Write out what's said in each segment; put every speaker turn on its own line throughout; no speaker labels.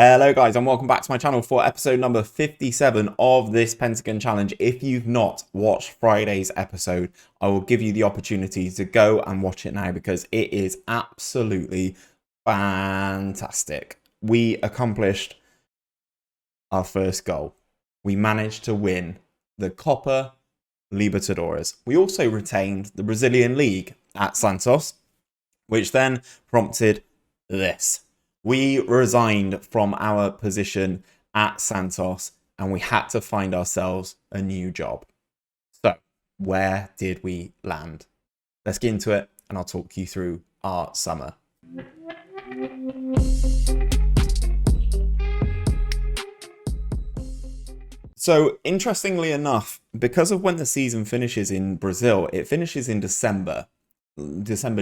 Hello guys and welcome back to my channel for episode number 57 of this Pentagon challenge. If you've not watched Friday's episode, I will give you the opportunity to go and watch it now because it is absolutely fantastic. We accomplished our first goal. We managed to win the Copa Libertadores. We also retained the Brazilian League at Santos, which then prompted this. We resigned from our position at Santos and we had to find ourselves a new job. So, where did we land? Let's get into it and I'll talk you through our summer. So, interestingly enough, because of when the season finishes in Brazil, it finishes in December,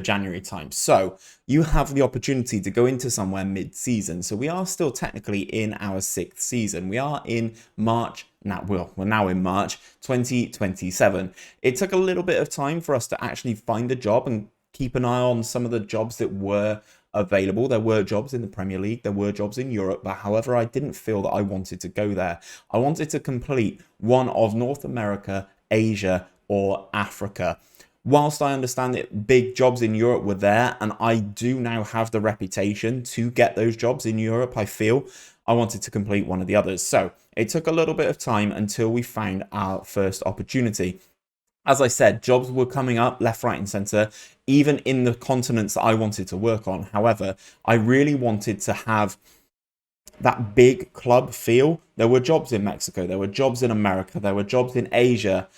January time. So you have the opportunity to go into somewhere mid-season. So we are still technically in our 6th season. We are in March now. Well, we're now in March 2027. It took a little bit of time for us to actually find a job and keep an eye on some of the jobs that were available. There were jobs in the Premier League, there were jobs in Europe, but however, I didn't feel that I wanted to go there. I wanted to complete one of North America, Asia, or Africa. Whilst I understand that big jobs in Europe were there, and I do now have the reputation to get those jobs in Europe, I feel I wanted to complete one of the others. So it took a little bit of time until we found our first opportunity. As I said, jobs were coming up left, right, and centre, even in the continents that I wanted to work on. However, I really wanted to have that big club feel. There were jobs in Mexico, there were jobs in America, there were jobs in Asia,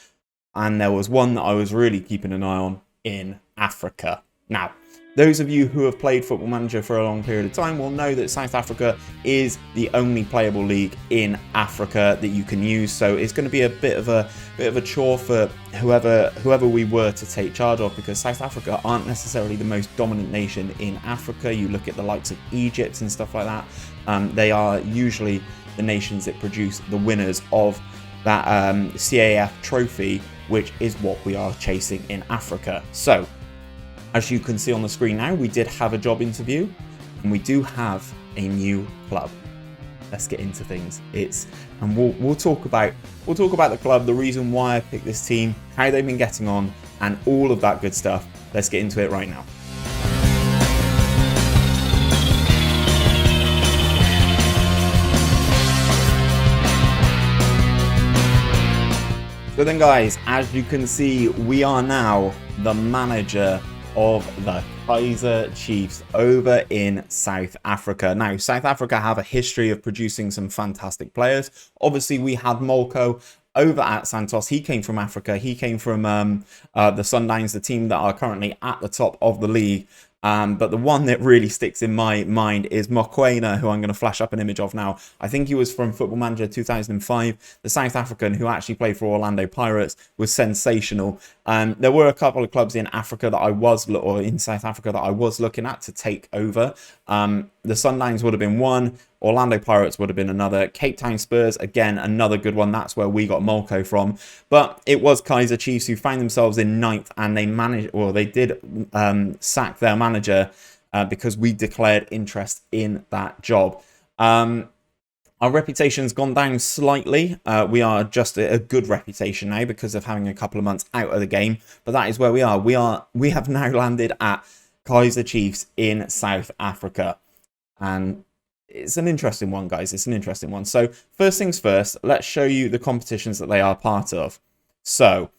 and there was one that I was really keeping an eye on in Africa. Now, those of you who have played Football Manager for a long period of time will know that South Africa is the only playable league in Africa that you can use. So it's going to be a bit of a chore for whoever we were to take charge of, because South Africa aren't necessarily the most dominant nation in Africa. You look at the likes of Egypt and stuff like that. They are usually the nations that produce the winners of that CAF trophy, which is what we are chasing in Africa. So, as you can see on the screen now, we did have a job interview, and we do have a new club. Let's get into things. And we'll talk about the club, the reason why I picked this team, how they've been getting on, and all of that good stuff. Let's get into it right now. So then guys, as you can see, we are now the manager of the Kaizer Chiefs over in South Africa. Now, South Africa have a history of producing some fantastic players. Obviously, we had Molko over at Santos. He came from Africa. He came from the Sundowns, the team that are currently at the top of the league. But the one that really sticks in my mind is Mokoena, who I'm going to flash up an image of now. I think he was from Football Manager 2005. The South African who actually played for Orlando Pirates was sensational. There were a couple of clubs in Africa that in South Africa that I was looking at to take over. The Sundowns would have been one. Orlando Pirates would have been another. Cape Town Spurs, again, another good one. That's where we got Molko from. But it was Kaizer Chiefs who found themselves in 9th, and they did sack their manager because we declared interest in that job. Our reputation's gone down slightly. We are just a good reputation now because of having a couple of months out of the game. But that is where we are. We have now landed at Kaizer Chiefs in South Africa. And it's an interesting one, guys. It's an interesting one. So first things first, let's show you the competitions that they are part of. So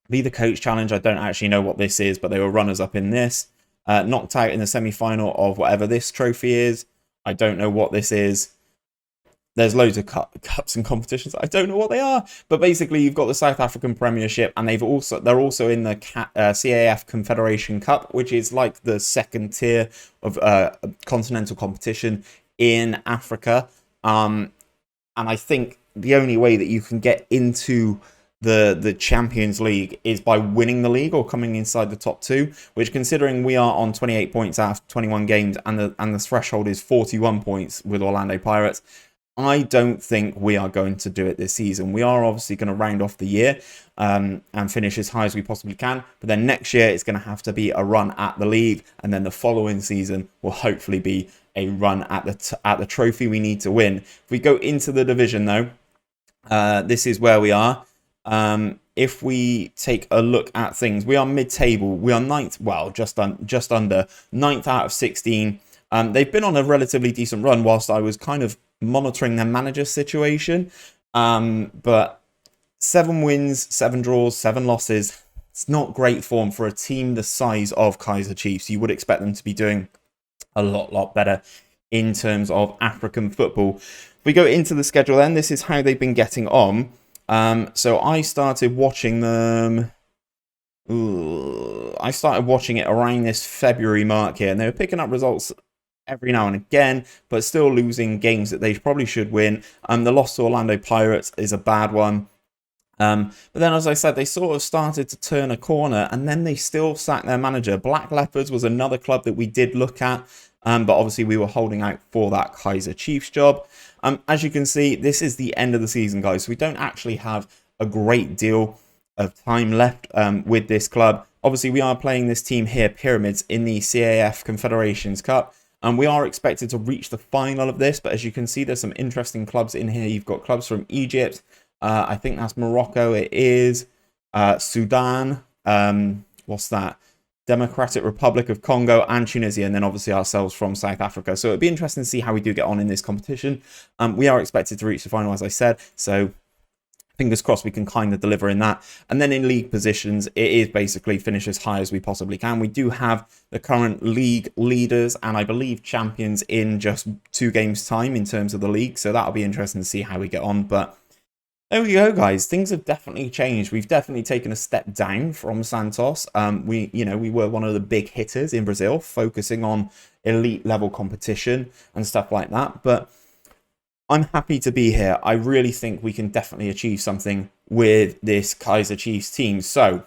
Be the Coach Challenge. I don't actually know what this is, but they were runners up in this. Knocked out in the semi-final of whatever this trophy is. I don't know what this is. There's loads of cups and competitions. I don't know what they are. But basically, you've got the South African Premiership, and they're also in the CAF Confederation Cup, which is like the second tier of continental competition in Africa. And I think the only way that you can get into the Champions League is by winning the league or coming inside the top 2, which, considering we are on 28 points out of 21 games and the threshold is 41 points with Orlando Pirates, I don't think we are going to do it this season. We are obviously going to round off the year and finish as high as we possibly can. But then next year, it's going to have to be a run at the league. And then the following season will hopefully be a run at the trophy we need to win. If we go into the division though, this is where we are. If we take a look at things, we are mid-table. We are ninth, well, just under ninth out of 16. They've been on a relatively decent run whilst I was kind of monitoring their manager situation. But 7 wins, 7 draws, 7 losses. It's not great form for a team the size of Kaizer Chiefs. You would expect them to be doing a lot better in terms of African football. If we go into the schedule then, this is how they've been getting on. So I started watching them. I started watching it around this February mark here, and they were picking up results every now and again, but still losing games that they probably should win. The loss to Orlando Pirates is a bad one. But then, as I said, they sort of started to turn a corner, and then they still sacked their manager. Black Leopards was another club that we did look at, but obviously we were holding out for that Kaizer Chiefs job. As you can see, this is the end of the season, guys. So we don't actually have a great deal of time left with this club. Obviously, we are playing this team here, Pyramids, in the CAF Confederations Cup. And we are expected to reach the final of this. But as you can see, there's some interesting clubs in here. You've got clubs from Egypt. I think that's Morocco. It is Sudan. What's that? Democratic Republic of Congo and Tunisia, and then obviously ourselves from South Africa. So it'd be interesting to see how we do get on in this competition. We are expected to reach the final, as I said, so fingers crossed we can kind of deliver in that. And then in league positions, it is basically finish as high as we possibly can. We do have the current league leaders and I believe champions in just 2 games time in terms of the league, so that'll be interesting to see how we get on. But there we go, guys. Things have definitely changed. We've definitely taken a step down from Santos. We were one of the big hitters in Brazil, focusing on elite level competition and stuff like that. But I'm happy to be here. I really think we can definitely achieve something with this Kaizer Chiefs team. So,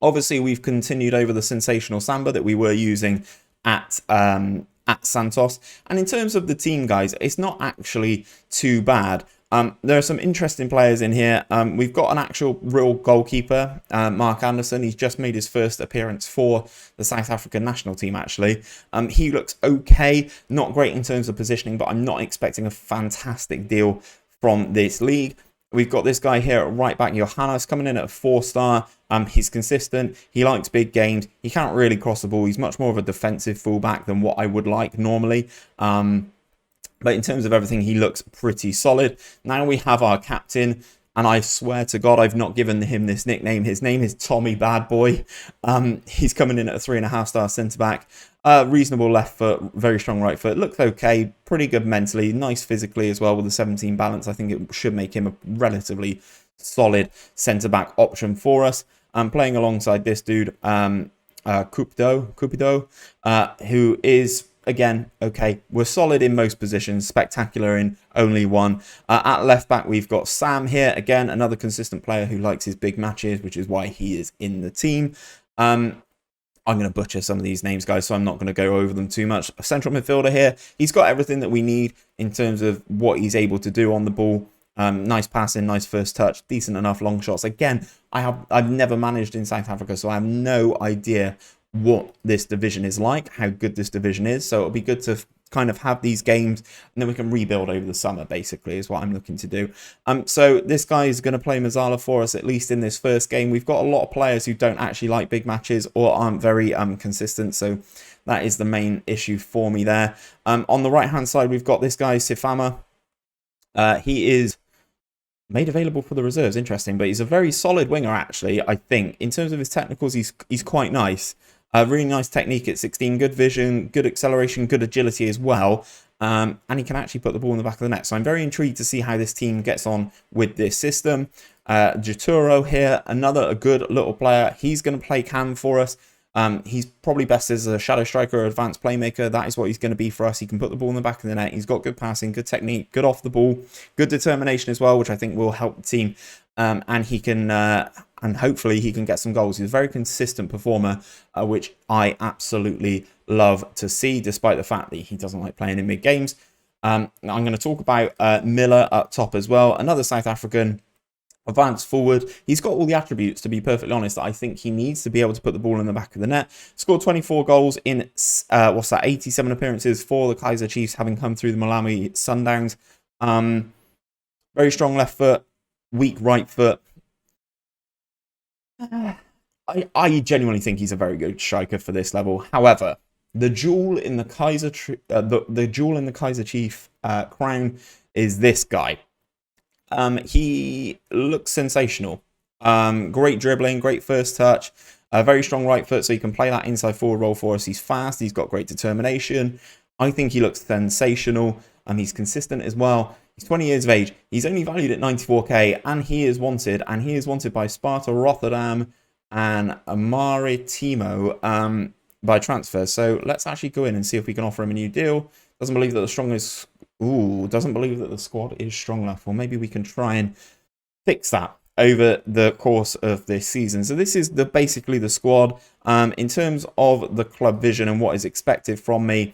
obviously, we've continued over the sensational samba that we were using at Santos. And in terms of the team, guys, it's not actually too bad. There are some interesting players in here. We've got an actual real goalkeeper, Mark Anderson. He's just made his first appearance for the South African national team, actually. He looks okay. Not great in terms of positioning, but I'm not expecting a fantastic deal from this league. We've got this guy here at right back, Johannes, coming in at a 4-star. He's consistent. He likes big games. He can't really cross the ball. He's much more of a defensive fullback than what I would like normally. But in terms of everything, he looks pretty solid. Now we have our captain, and I swear to God, I've not given him this nickname. His name is Tommy Bad Boy. He's coming in at a 3.5-star centre-back. Reasonable left foot, very strong right foot. Looks okay, pretty good mentally, nice physically as well with the 17 balance. I think it should make him a relatively solid centre-back option for us. Playing alongside this dude, Cupido, who is... Again, okay, we're solid in most positions, spectacular in only one. At left back, we've got Sam here. Again, another consistent player who likes his big matches, which is why he is in the team. I'm going to butcher some of these names, guys, so I'm not going to go over them too much. A central midfielder here. He's got everything that we need in terms of what he's able to do on the ball. Nice passing, nice first touch, decent enough long shots. Again, I've never managed in South Africa, so I have no idea what this division is like, how good this division is. So it'll be good to kind of have these games and then we can rebuild over the summer, basically, is what I'm looking to do. So this guy is going to play Mazala for us, at least in this first game. We've got a lot of players who don't actually like big matches or aren't very consistent, so that is the main issue for me there. On the right hand side, we've got this guy Sifama. He is made available for the reserves, interesting, but he's a very solid winger, actually. I think in terms of his technicals, he's quite nice. Really nice technique at 16, good vision, good acceleration, good agility as well. And he can actually put the ball in the back of the net. So I'm very intrigued to see how this team gets on with this system. Jaturo here, a good little player. He's going to play cam for us. He's probably best as a shadow striker or advanced playmaker. That is what he's going to be for us. He can put the ball in the back of the net. He's got good passing, good technique, good off the ball, good determination as well, which I think will help the team. And he can, and hopefully he can get some goals. He's a very consistent performer, which I absolutely love to see, despite the fact that he doesn't like playing in mid games. I'm going to talk about Miller up top as well. Another South African. advance forward. He's got all the attributes, to be perfectly honest, that I think he needs to be able to put the ball in the back of the net. Scored 24 goals in, 87 appearances for the Kaiser Chiefs, having come through the Malawi Sundowns. Very strong left foot, weak right foot. I genuinely think he's a very good striker for this level. However, the jewel in the Kaiser Chief crown is this guy. He looks sensational. Great dribbling, great first touch, a very strong right foot, so he can play that inside forward role for us. He's fast, he's got great determination. I think he looks sensational, and he's consistent as well. He's 20 years of age. He's only valued at 94k, and he is wanted. And he is wanted by Sparta Rotterdam and Maritimo by transfer. So let's actually go in and see if we can offer him a new deal. Doesn't believe that the strongest. Doesn't believe that the squad is strong enough. Or maybe we can try and fix that over the course of this season. So this is basically the squad. In terms of the club vision and what is expected from me,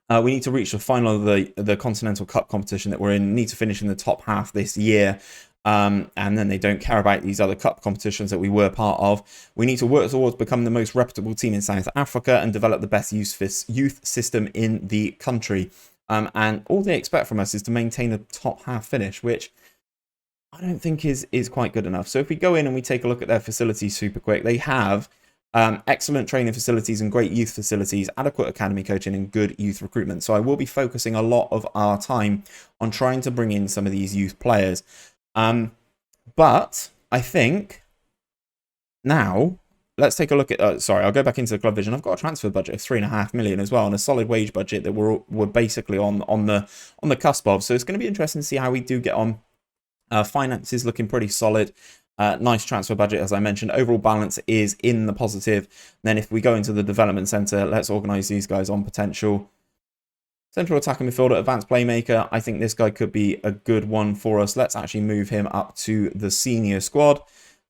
we need to reach the final of the Continental Cup competition that we're in. Need to finish in the top half this year. And then they don't care about these other cup competitions that we were part of. We need to work towards becoming the most reputable team in South Africa and develop the best youth system in the country. And all they expect from us is to maintain a top half finish, which I don't think is quite good enough. So if we go in and we take a look at their facilities super quick, they have excellent training facilities and great youth facilities, adequate academy coaching, and good youth recruitment. So I will be focusing a lot of our time on trying to bring in some of these youth players. But I think now let's take a look at. Sorry, I'll go back into the club vision. I've got a transfer budget of 3.5 million as well, and a solid wage budget that we're basically on the cusp of. So it's going to be interesting to see how we do get on. Finances looking pretty solid. Nice transfer budget, as I mentioned. Overall balance is in the positive. Then if we go into the development centre, let's organise these guys on potential. Central attacking midfielder, advanced playmaker. I think this guy could be a good one for us. Let's actually move him up to the senior squad.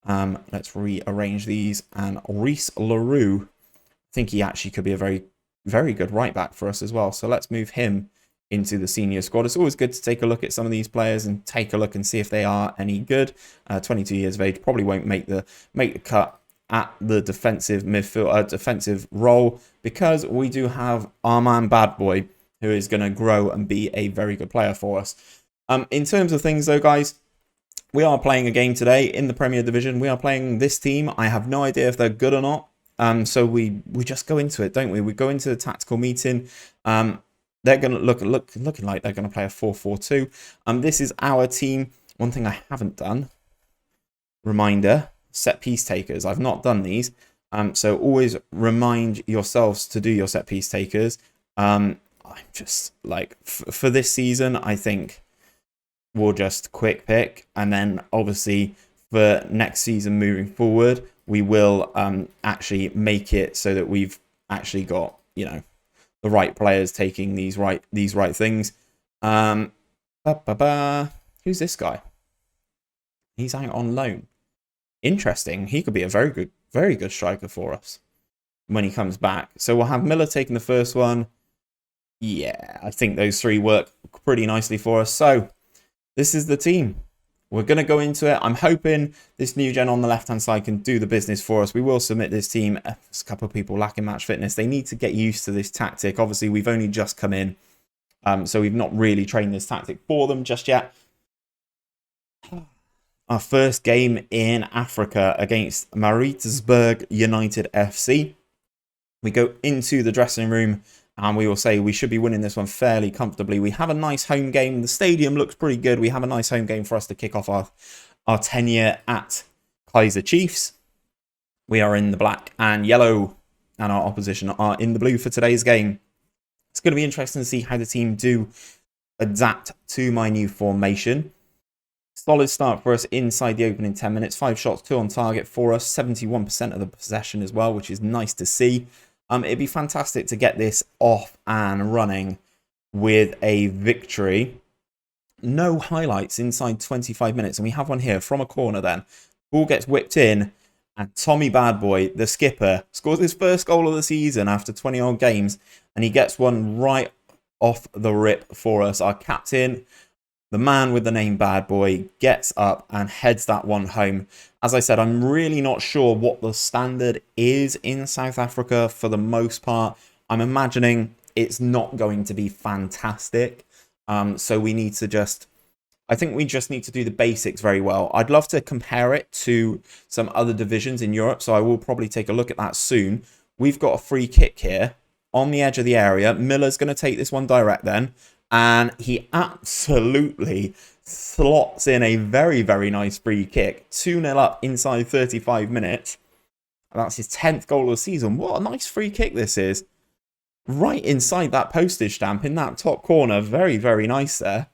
Let's rearrange these. And Reese LaRue, I think he actually could be a very, very good right back for us as well. So let's move him into the senior squad. It's always good to take a look at some of these players and take a look and see if they are any good. 22 years of age, probably won't make the cut at the defensive midfield, defensive role, because we do have our man Bad Boy, who is going to grow and be a very good player for us. In terms of things though, guys, we are playing a game today in the Premier Division. We are playing this team. I have no idea if they're good or not. So we just go into it, don't we? We go into the tactical meeting. They're going to looking like they're going to play a 4-4-2. This is our team. One thing I haven't done, reminder, set piece takers. I've not done these. So always remind yourselves to do your set piece takers. I'm just like, for this season, I think we'll just quick pick. And then obviously for next season moving forward, we will actually make it so that we've actually got, you know, the right players taking these right things. Who's this guy? He's out on loan. Interesting. He could be a very good striker for us when he comes back. So we'll have Miller taking the first one. Yeah, I think those three work pretty nicely for us. So this is the team. We're going to go into it. I'm hoping this new gen on the left-hand side can do the business for us. We will submit this team. There's a couple of people lacking match fitness. They need to get used to this tactic. Obviously, we've only just come in, so we've not really trained this tactic for them just yet. Our first game in Africa against Maritzburg United FC. We go into the dressing room and we will say we should be winning this one fairly comfortably. We have a nice home game. The stadium looks pretty good. We have a nice home game for us to kick off our tenure at Kaiser Chiefs. We are in the black and yellow, and our opposition are in the blue for today's game. It's going to be interesting to see how the team do adapt to my new formation. Solid start for us inside the opening 10 minutes. 5 shots, 2 on target for us. 71% of the possession as well, which is nice to see. It'd be fantastic to get this off and running with a victory. No highlights inside 25 minutes. And we have one here from a corner then. Ball gets whipped in. And Tommy Bad Boy, the skipper, scores his first goal of the season after 20-odd games. And he gets one right off the rip for us. Our captain, The man with the name Bad Boy gets up and heads that one home. As I said, I'm really not sure what the standard is in South Africa for the most part. I'm imagining it's not going to be fantastic. So we need to just... I think we just need to do the basics very well. I'd love to compare it to some other divisions in Europe, so I will probably take a look at that soon. We've got a free kick here on the edge of the area. Miller's going to take this one direct then, and he absolutely slots in a very, very nice free kick. 2-0 up inside 35 minutes. That's his 10th goal of the season. What a nice free kick this is. Right inside that postage stamp in that top corner. Very, very nice there.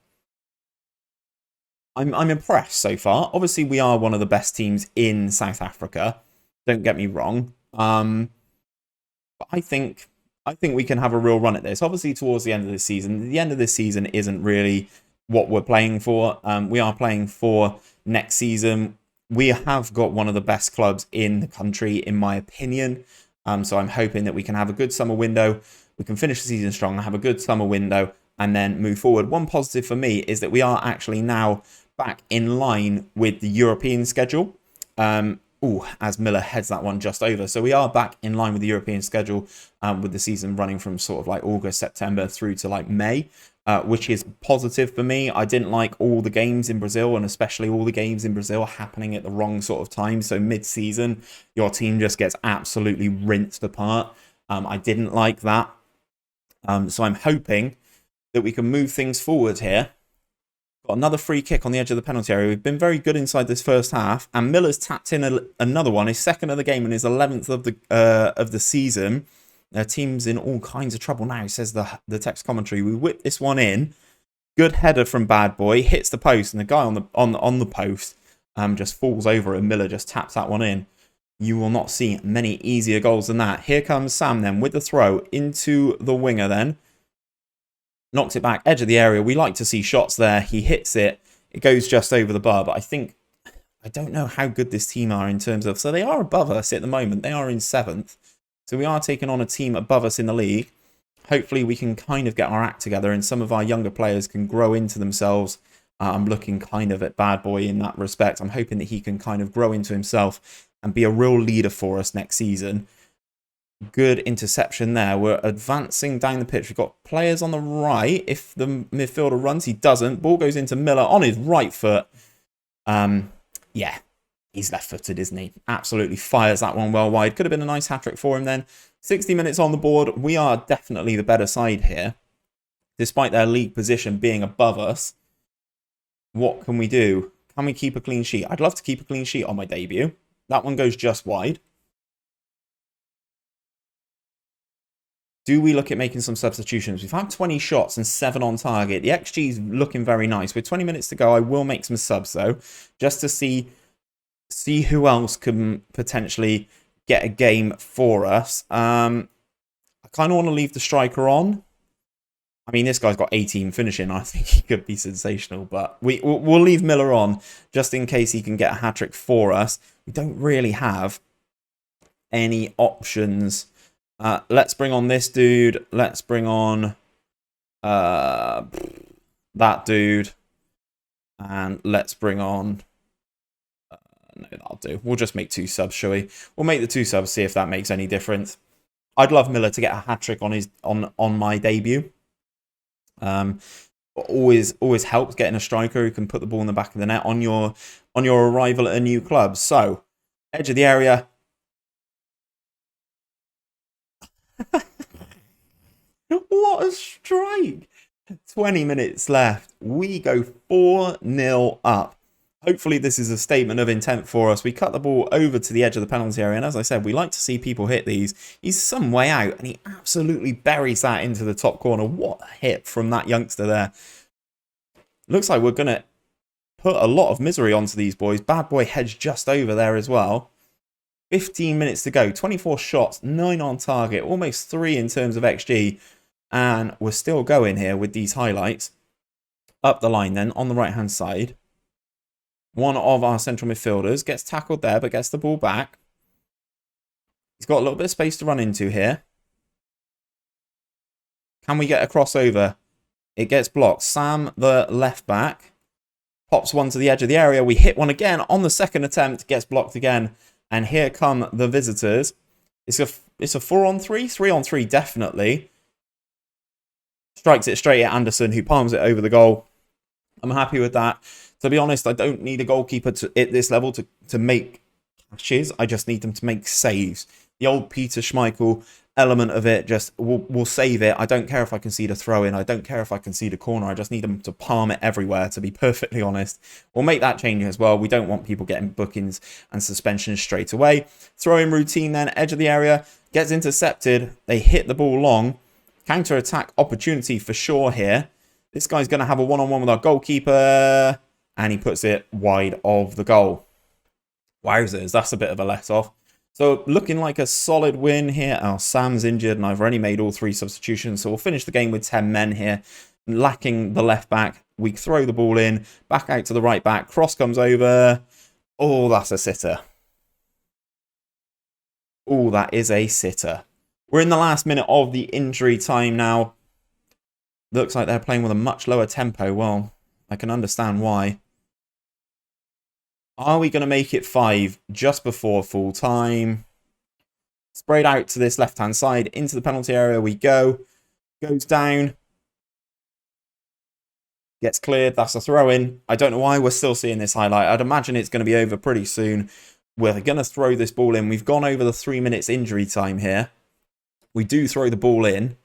I'm impressed so far. Obviously, we are one of the best teams in South Africa. Don't get me wrong. But I think we can have a real run at this. Obviously, towards the end of this season. The end of this season isn't really what we're playing for. We are playing for next season. We have got one of the best clubs in the country, in my opinion. So I'm hoping that we can have a good summer window. We can finish the season strong and have a good summer window and then move forward. One positive for me is that we are actually now back in line with the European schedule. As Miller heads that one just over. So we are back in line with the European schedule with the season running from sort of like August, September through to like May, which is positive for me. I didn't like all the games in Brazil, and especially all the games in Brazil happening at the wrong sort of time. So mid-season, your team just gets absolutely rinsed apart. I didn't like that. So I'm hoping that we can move things forward here. Got another free kick on the edge of the penalty area. We've been very good inside this first half, and Miller's tapped in another one, his second of the game and his 11th of the season. Their team's in all kinds of trouble now, says the text commentary. We whip this one in. Good header from Bad Boy, hits the post, and the guy on the post just falls over, and Miller just taps that one in. You will not see many easier goals than that. Here comes Sam then with the throw into the winger then. Knocks it back, edge of the area. We like to see shots there. He hits it. It goes just over the bar. But I don't know how good this team are in terms of... So they are above us at the moment. They are in 7th. So we are taking on a team above us in the league. Hopefully we can kind of get our act together and some of our younger players can grow into themselves. I'm looking kind of at Bad Boy in that respect. I'm hoping that he can kind of grow into himself and be a real leader for us next season. Good interception there. We're advancing down the pitch. We've got players on the right. If the midfielder runs, he doesn't. Ball goes into Miller on his right foot. Yeah, he's left-footed, isn't he? Absolutely fires that one well wide. Could have been a nice hat-trick for him then. 60 minutes on the board. We are definitely the better side here. Despite their league position being above us. What can we do? Can we keep a clean sheet? I'd love to keep a clean sheet on my debut. That one goes just wide. Do we look at making some substitutions? We've had 20 shots and 7 on target. The XG is looking very nice. With 20 minutes to go, I will make some subs, though, just to see who else can potentially get a game for us. I kind of want to leave the striker on. I mean, this guy's got 18 finishing. I think he could be sensational, but we'll leave Miller on just in case he can get a hat-trick for us. We don't really have any options. Let's bring on this dude. Let's bring on that dude. And let's bring on... no, that'll do. We'll just make 2 subs, shall we? We'll make the 2 subs, see if that makes any difference. I'd love Miller to get a hat-trick on my debut. Always helps getting a striker who can put the ball in the back of the net on your arrival at a new club. So, edge of the area. What a strike! 20 minutes left. We go 4-0 up. Hopefully this is a statement of intent for us. We cut the ball over to the edge of the penalty area, and as I said, we like to see people hit these. He's some way out, and he absolutely buries that into the top corner. What a hit from that youngster there. Looks like we're going to put a lot of misery onto these boys. Bad Boy heads just over there as well. 15 minutes to go. 24 shots, 9 on target, almost 3 in terms of XG. And we're still going here with these highlights. Up the line then, on the right-hand side. One of our central midfielders gets tackled there, but gets the ball back. He's got a little bit of space to run into here. Can we get a crossover? It gets blocked. Sam, the left back, pops one to the edge of the area. We hit one again on the second attempt. Gets blocked again. And here come the visitors. It's a 4-on-3? 3-on-3, definitely. Strikes it straight at Anderson, who palms it over the goal. I'm happy with that. To be honest, I don't need a goalkeeper at this level to make catches. I just need them to make saves. The old Peter Schmeichel element of it just will save it. I don't care if I concede a throw in. I don't care if I concede a corner. I just need them to palm it everywhere, to be perfectly honest. We'll make that change as well. We don't want people getting bookings and suspensions straight away. Throw in routine then, edge of the area, gets intercepted. They hit the ball long. Counter-attack opportunity for sure here. This guy's going to have a one-on-one with our goalkeeper. And he puts it wide of the goal. Wowzers, that's a bit of a let-off. So looking like a solid win here. Oh, Sam's injured and I've already made all 3 substitutions. So we'll finish the game with 10 men here. Lacking the left back. We throw the ball in. Back out to the right back. Cross comes over. Oh, that's a sitter. Oh, that is a sitter. We're in the last minute of the injury time now. Looks like they're playing with a much lower tempo. Well, I can understand why. Are we going to make it 5 just before full time? Sprayed out to this left-hand side. Into the penalty area we go. Goes down. Gets cleared. That's a throw-in. I don't know why we're still seeing this highlight. I'd imagine it's going to be over pretty soon. We're going to throw this ball in. We've gone over the 3 minutes injury time here. We do throw the ball in.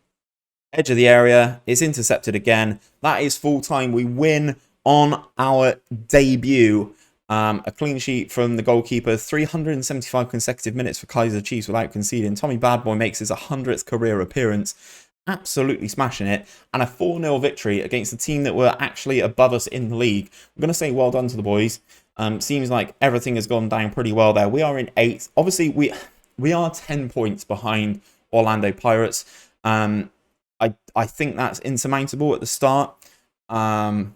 Edge of the area. It's intercepted again. That is full time. We win on our debut. A clean sheet from the goalkeeper. 375 consecutive minutes for Kaiser Chiefs without conceding. Tommy Badboy makes his 100th career appearance. Absolutely smashing it. And a 4-0 victory against the team that were actually above us in the league. I'm going to say well done to the boys. Seems like everything has gone down pretty well there. We are in 8th. Obviously, we are 10 points behind Orlando Pirates. I think that's insurmountable at the start. But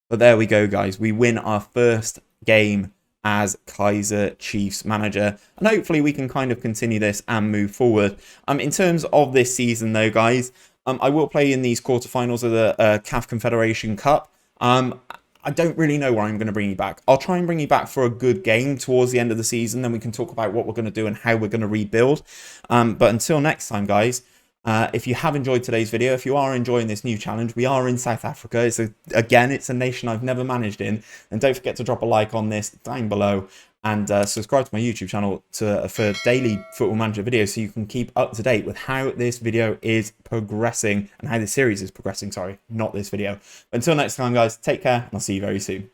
there we go, guys. We win our first game as Kaiser Chiefs manager. And hopefully we can kind of continue this and move forward. In terms of this season, though, guys, I will play in these quarterfinals of the CAF Confederation Cup. I don't really know where I'm going to bring you back. I'll try and bring you back for a good game towards the end of the season. Then we can talk about what we're going to do and how we're going to rebuild. But until next time, guys, if you have enjoyed today's video, if you are enjoying this new challenge, we are in South Africa. Again, it's a nation I've never managed in. And don't forget to drop a like on this down below and subscribe to my YouTube channel for daily Football Manager videos so you can keep up to date with how this video is progressing and how the series is progressing. Sorry, not this video. But until next time, guys, take care and I'll see you very soon.